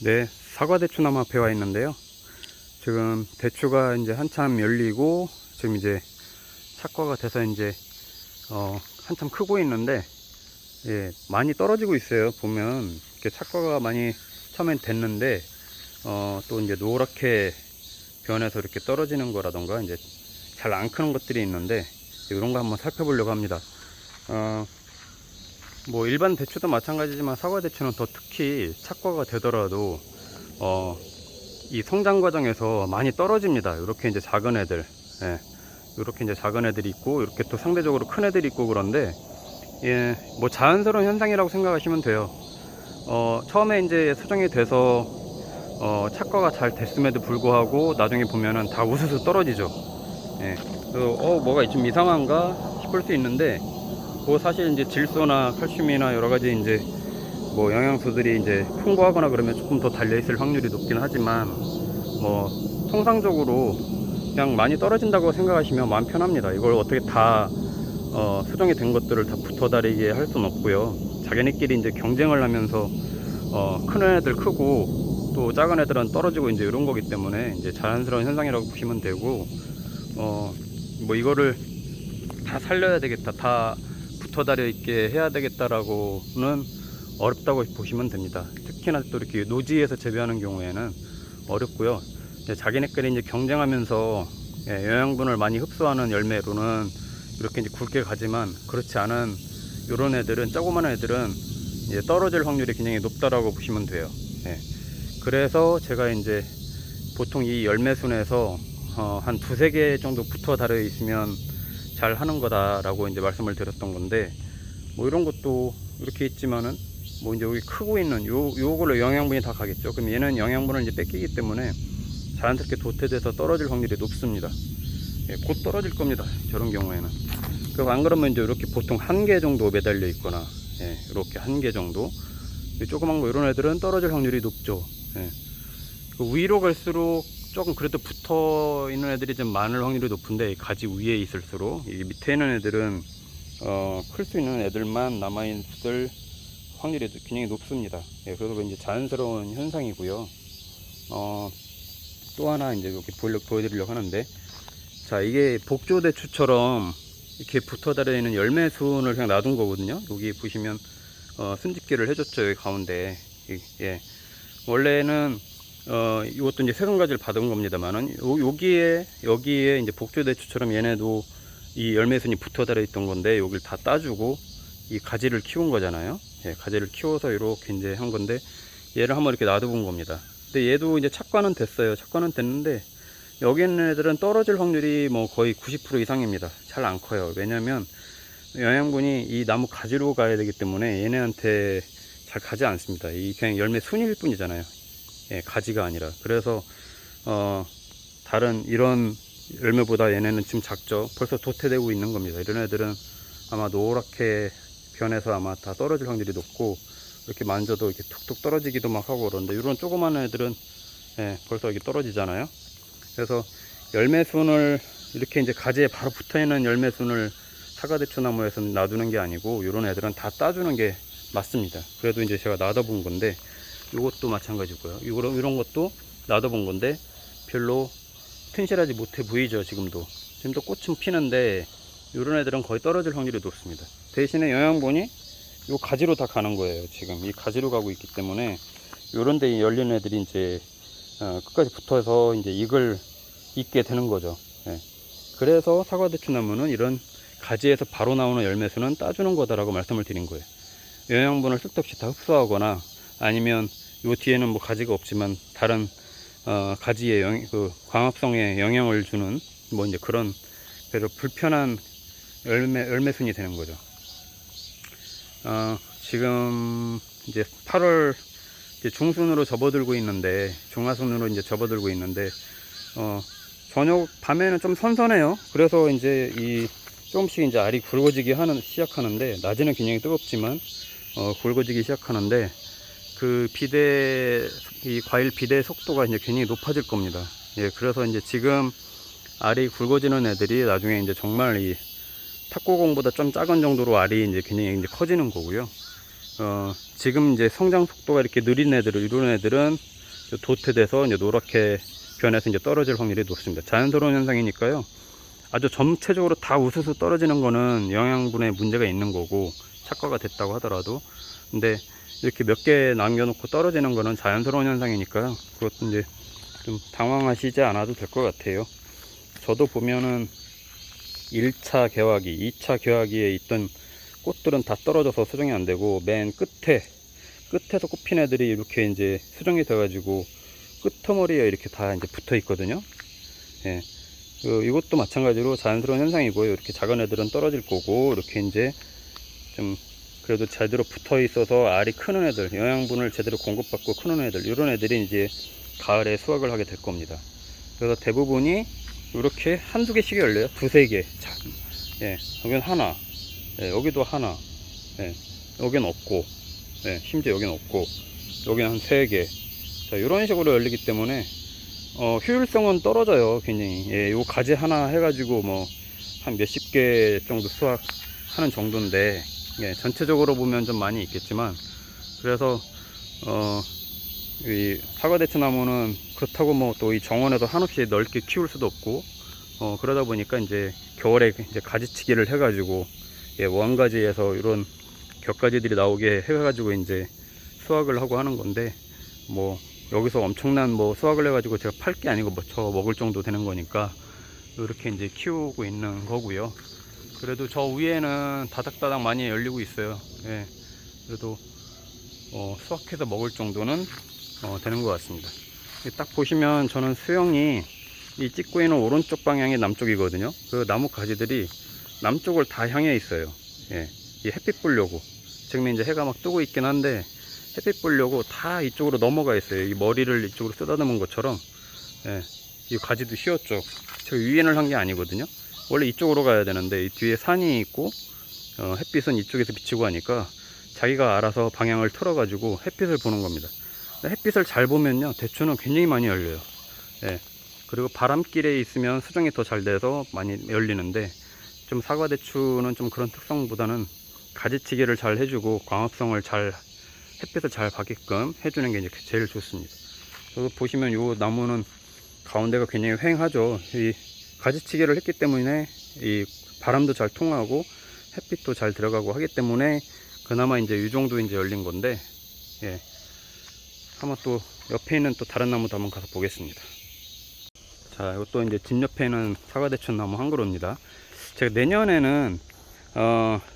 네, 사과 대추나무 앞에 와 있는데요. 지금 대추가 이제 한참 열리고 지금 이제 착과가 돼서 이제 한참 크고 있는데, 예, 많이 떨어지고 있어요. 보면 이렇게 착과가 많이 처음엔 됐는데 또 이제 노랗게 변해서 이렇게 떨어지는 거라던가 이제 잘 안 크는 것들이 있는데, 이런 거 한번 살펴보려고 합니다. 뭐 일반 대추도 마찬가지지만 사과 대추는 더 특히 착과가 되더라도 이 성장 과정에서 많이 떨어집니다. 이렇게 이제 작은 애들, 예, 이렇게 이제 작은 애들이 있고, 이렇게 또 상대적으로 큰 애들이 있고, 그런데 예, 뭐 자연스러운 현상이라고 생각하시면 돼요. 처음에 이제 수정이 돼서 착과가 잘 됐음에도 불구하고 나중에 보면은 다 우수수 떨어지죠. 예, 그래서 뭐가 좀 이상한가 싶을 수 있는데, 그 사실 이제 질소나 칼슘이나 여러 가지 이제 뭐 영양소들이 이제 풍부하거나 그러면 조금 더 달려 있을 확률이 높긴 하지만, 뭐 통상적으로 그냥 많이 떨어진다고 생각하시면 마음 편합니다. 이걸 어떻게 다 수정이 된 것들을 다 붙어 다니게 할 수는 없고요. 자기네끼리 이제 경쟁을 하면서 큰 애들 크고 또 작은 애들은 떨어지고 이제 이런 거기 때문에 이제 자연스러운 현상이라고 보시면 되고, 뭐 이거를 다 살려야 되겠다, 다 붙어 다려 있게 해야 되겠다라고는 어렵다고 보시면 됩니다. 특히나 또 이렇게 노지에서 재배하는 경우에는 어렵고요. 자기네끼리 이제 경쟁하면서 영양분을 많이 흡수하는 열매로는 이렇게 이제 굵게 가지만, 그렇지 않은 이런 애들은, 조그만 애들은 이제 떨어질 확률이 굉장히 높다라고 보시면 돼요. 그래서 제가 이제 보통 이 열매순에서 한 두세 개 정도 붙어 달려 있으면 잘 하는 거다라고 이제 말씀을 드렸던 건데, 뭐 이런 것도 이렇게 있지만은 뭐 이제 여기 크고 있는 요걸로 영양분이 다 가겠죠. 그럼 얘는 영양분을 이제 뺏기기 때문에 자연스럽게 도태돼서 떨어질 확률이 높습니다. 곧 떨어질 겁니다. 저런 경우에는. 그리고 안 그러면 이제 이렇게 보통 한 개 정도 매달려 있거나, 이렇게 한 개 정도, 조그만 거 이런 애들은 떨어질 확률이 높죠. 그 위로 갈수록 조금 그래도 붙어 있는 애들이 좀 많을 확률이 높은데, 가지 위에 있을수록 이 밑에 있는 애들은 클 수 있는 애들만 남아있을 확률이 굉장히 높습니다. 그래서 이제 자연스러운 현상이고요. 또 하나 이제 이렇게 보여드리려고 하는데, 자, 이게 복조대추처럼 이렇게 붙어 달려 있는 열매순을 그냥 놔둔 거거든요. 여기 보시면 순집기를 해줬죠. 여기 가운데. 원래는 이것도 이제 세송가지를 받은 겁니다만은, 여기에 이제 복조대추처럼 얘네도 이 열매순이 붙어 달려 있던 건데, 여기를 다 따주고 이 가지를 키운 거잖아요. 가지를 키워서 이렇게 이제 한 건데, 얘를 한번 이렇게 놔둬본 겁니다. 근데 얘도 이제 착과는 됐어요. 착과는 됐는데, 여기 있는 애들은 떨어질 확률이 뭐 거의 90% 이상입니다. 잘 안 커요. 왜냐면 영양분이 이 나무 가지로 가야 되기 때문에 얘네한테 잘 가지 않습니다. 이 그냥 열매 순일 뿐이잖아요. 가지가 아니라. 그래서 다른 이런 열매보다 얘네는 지금 작죠. 벌써 도태되고 있는 겁니다. 이런 애들은 아마 노랗게 변해서 아마 다 떨어질 확률이 높고, 이렇게 만져도 이렇게 툭툭 떨어지기도 막 하고 그러는데, 이런 조그만 애들은 벌써 이게 떨어지잖아요. 그래서 열매순을 이렇게 이제 가지에 바로 붙어 있는 열매순을 사과대추나무에서 놔두는 게 아니고, 이런 애들은 다 따주는 게 맞습니다. 그래도 이제 제가 놔둬본 건데, 이것도 마찬가지고요. 이런 것도 놔둬본 건데 별로 튼실하지 못해 보이죠. 지금도 꽃은 피는데 이런 애들은 거의 떨어질 확률이 높습니다. 대신에 영양분이 요 가지로 다 가는 거예요. 지금 이 가지로 가고 있기 때문에 요런 데 열린 애들이 이제 끝까지 붙어서 이제 이걸 잇게 되는 거죠. 그래서 사과대추나무는 이런 가지에서 바로 나오는 열매수는 따주는 거다라고 말씀을 드린 거예요. 영양분을 쓸데없이 다 흡수하거나, 아니면 요 뒤에는 뭐 가지가 없지만 다른 가지의 그 광합성에 영향을 주는 뭐 이제 그런 그래서 불편한 열매순이 되는 거죠. 지금 이제 8월 이제 중순으로 접어들고 있는데, 중하순으로 이제 접어들고 있는데, 저녁 밤에는 좀 선선해요. 그래서 이제 이 조금씩 이제 알이 굵어지기 시작하는데, 낮에는 굉장히 뜨겁지만 굵어지기 시작하는데, 그 이 과일 비대 속도가 이제 굉장히 높아질 겁니다. 그래서 이제 지금 알이 굵어지는 애들이 나중에 이제 정말 이 탁구공보다 좀 작은 정도로 알이 이제 굉장히 이제 커지는 거고요. 지금 이제 성장 속도가 이렇게 느린 애들은, 이런 애들은 도태돼서 이제 노랗게 변해서 이제 떨어질 확률이 높습니다. 자연스러운 현상이니까요. 아주 전체적으로 다 우수수 떨어지는 거는 영양분에 문제가 있는 거고, 착과가 됐다고 하더라도. 근데 이렇게 몇 개 남겨놓고 떨어지는 거는 자연스러운 현상이니까요. 그것도 이제 좀 당황하시지 않아도 될 것 같아요. 저도 보면은 1차 개화기, 2차 개화기에 있던 꽃들은 다 떨어져서 수정이 안 되고, 맨 끝에서 꽃핀 애들이 이렇게 이제 수정이 돼가지고 끄트머리에 이렇게 다 이제 붙어 있거든요. 예. 이것도 마찬가지로 자연스러운 현상이고요. 이렇게 작은 애들은 떨어질 거고, 이렇게 이제 좀 그래도 제대로 붙어 있어서 알이 크는 애들, 영양분을 제대로 공급받고 크는 애들, 이런 애들이 이제 가을에 수확을 하게 될 겁니다. 그래서 대부분이 이렇게 한두 개씩 열려요. 두세 개. 예, 여긴 하나, 예, 여기도 하나, 예, 여긴 없고, 예, 심지어 여긴 없고, 여긴 한 세 개. 자, 이런 식으로 열리기 때문에 효율성은 떨어져요, 굉장히. 예, 요 가지 하나 해가지고 뭐 한 몇십 개 정도 수확하는 정도인데, 예, 전체적으로 보면 좀 많이 있겠지만, 그래서 이 사과대추나무는 그렇다고 뭐 또 이 정원에도 한없이 넓게 키울 수도 없고, 그러다 보니까 이제 겨울에 이제 가지치기를 해가지고, 예, 원가지에서 이런 격가지들이 나오게 해가지고 이제 수확을 하고 하는 건데, 뭐 여기서 엄청난 뭐 수확을 해가지고 제가 팔 게 아니고 뭐 저 먹을 정도 되는 거니까 이렇게 이제 키우고 있는 거고요. 그래도 저 위에는 다닥다닥 많이 열리고 있어요. 예, 그래도 수확해서 먹을 정도는 되는 것 같습니다. 딱 보시면 저는 수영이 이 찍고 있는 오른쪽 방향이 남쪽이거든요. 그 나무 가지들이 남쪽을 다 향해 있어요. 예, 이 햇빛 보려고. 지금 이제 해가 막 뜨고 있긴 한데 햇빛 보려고 다 이쪽으로 넘어가 있어요. 이 머리를 이쪽으로 쓰다듬은 것처럼. 예, 이 가지도 휘었죠. 제가 유인을 한 게 아니거든요. 원래 이쪽으로 가야 되는데 이 뒤에 산이 있고 햇빛은 이쪽에서 비치고 하니까 자기가 알아서 방향을 틀어 가지고 햇빛을 보는 겁니다. 햇빛을 잘 보면요, 대추는 굉장히 많이 열려요. 예, 그리고 바람길에 있으면 수정이 더 잘 돼서 많이 열리는데, 좀 사과대추는 좀 그런 특성보다는 가지치기를 잘 해주고 광합성을 잘, 햇빛을 잘 받게끔 해주는 게 이제 제일 좋습니다. 그래서 보시면 이 나무는 가운데가 굉장히 휑하죠. 이 가지치기를 했기 때문에 이 바람도 잘 통하고 햇빛도 잘 들어가고 하기 때문에 그나마 이제 이 정도 이제 열린 건데, 예, 한번 또 옆에 있는 또 다른 나무도 한번 가서 보겠습니다. 자, 이것도 이제 집 옆에 있는 사과대추 나무 한 그루입니다. 제가 내년에는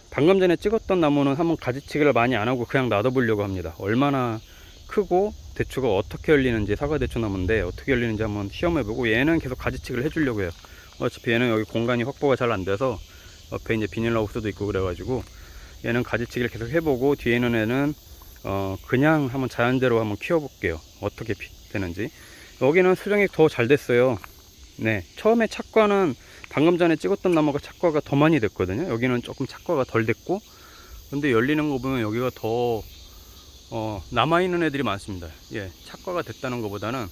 방금 전에 찍었던 나무는 한번 가지치기를 많이 안 하고 그냥 놔둬보려고 합니다. 얼마나 크고 대추가 어떻게 열리는지, 사과대추 나무인데 어떻게 열리는지 한번 시험해보고, 얘는 계속 가지치기를 해주려고 해요. 어차피 얘는 여기 공간이 확보가 잘 안 돼서 옆에 이제 비닐하우스도 있고 그래가지고 얘는 가지치기를 계속 해보고, 뒤에 있는 애는 그냥 한번 자연대로 한번 키워볼게요. 어떻게 되는지. 여기는 수정이 더 잘 됐어요. 네, 처음에 착과는 방금 전에 찍었던 나무가 착과가 더 많이 됐거든요. 여기는 조금 착과가 덜 됐고, 근데 열리는 거 보면 여기가 더 남아있는 애들이 많습니다. 예, 착과가 됐다는 것보다는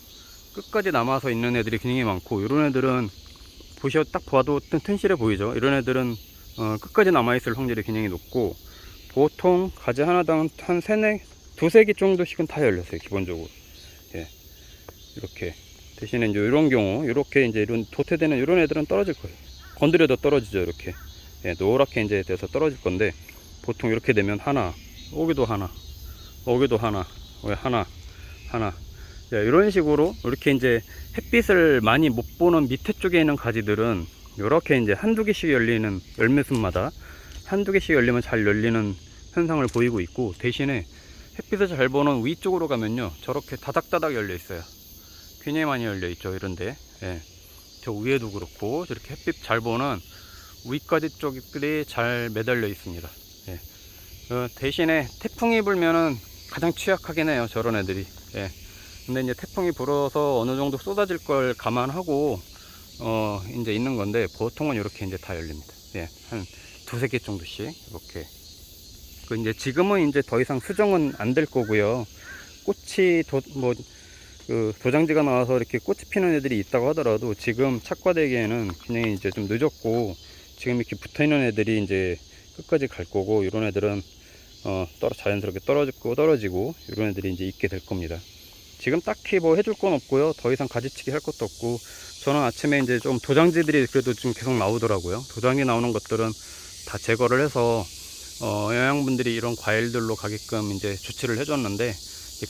끝까지 남아서 있는 애들이 굉장히 많고, 이런 애들은 딱 봐도 튼실해 보이죠. 이런 애들은 끝까지 남아있을 확률이 굉장히 높고, 보통 가지 하나당 한 두세 개 정도씩은 다 열렸어요, 기본적으로. 예, 이렇게. 대신에 이제 이런 경우, 이렇게 이제 이런 도태되는 이런 애들은 떨어질 거예요. 건드려도 떨어지죠, 이렇게. 예, 노랗게 이제 돼서 떨어질 건데, 보통 이렇게 되면 하나, 여기도 하나, 여기도 하나, 하나. 예, 이런 식으로 이렇게 이제 햇빛을 많이 못 보는 밑에 쪽에 있는 가지들은 이렇게 이제 한두 개씩 열리는, 열매순마다 한두 개씩 열리면 잘 열리는 현상을 보이고 있고, 대신에 햇빛을 잘 보는 위쪽으로 가면요, 저렇게 다닥다닥 열려 있어요. 굉장히 많이 열려 있죠, 이런데. 예, 저 위에도 그렇고 저렇게 햇빛 잘 보는 위까지 쪽들이 잘 매달려 있습니다. 예, 대신에 태풍이 불면은 가장 취약하긴 해요, 저런 애들이. 예, 근데 이제 태풍이 불어서 어느 정도 쏟아질 걸 감안하고 이제 있는 건데, 보통은 이렇게 이제 다 열립니다. 예, 한 두세 개 정도씩 이렇게. 이제 지금은 이제 더 이상 수정은 안 될 거고요. 꽃이 도장지가 나와서 이렇게 꽃이 피는 애들이 있다고 하더라도, 지금 착과되기에는 굉장히 이제 좀 늦었고, 지금 이렇게 붙어 있는 애들이 이제 끝까지 갈 거고, 이런 애들은 자연스럽게 떨어지고 이런 애들이 이제 있게 될 겁니다. 지금 딱히 뭐 해줄 건 없고요. 더 이상 가지치기 할 것도 없고, 저는 아침에 이제 좀 도장지들이 그래도 좀 계속 나오더라고요. 도장이 나오는 것들은 다 제거를 해서 영양분들이 이런 과일들로 가게끔 이제 조치를 해줬는데,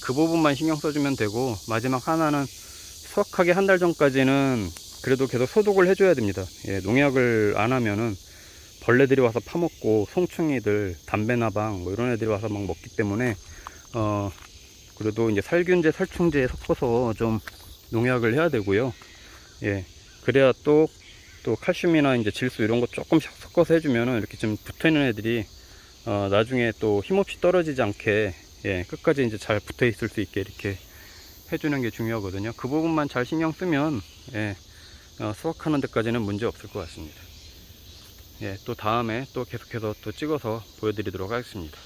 그 부분만 신경 써주면 되고, 마지막 하나는 수확하기 한 달 전까지는 그래도 계속 소독을 해줘야 됩니다. 예, 농약을 안 하면은 벌레들이 와서 파먹고, 송충이들, 담배나방 뭐 이런 애들이 와서 막 먹기 때문에 그래도 이제 살균제, 살충제 섞어서 좀 농약을 해야 되고요. 예, 그래야 또 칼슘이나 이제 질소 이런 거 조금씩 섞어서 해주면은 이렇게 좀 붙어 있는 애들이 나중에 또 힘없이 떨어지지 않게, 예, 끝까지 이제 잘 붙어 있을 수 있게 이렇게 해주는 게 중요하거든요. 그 부분만 잘 신경 쓰면, 예, 수확하는 데까지는 문제 없을 것 같습니다. 예, 또 다음에 또 계속해서 또 찍어서 보여드리도록 하겠습니다.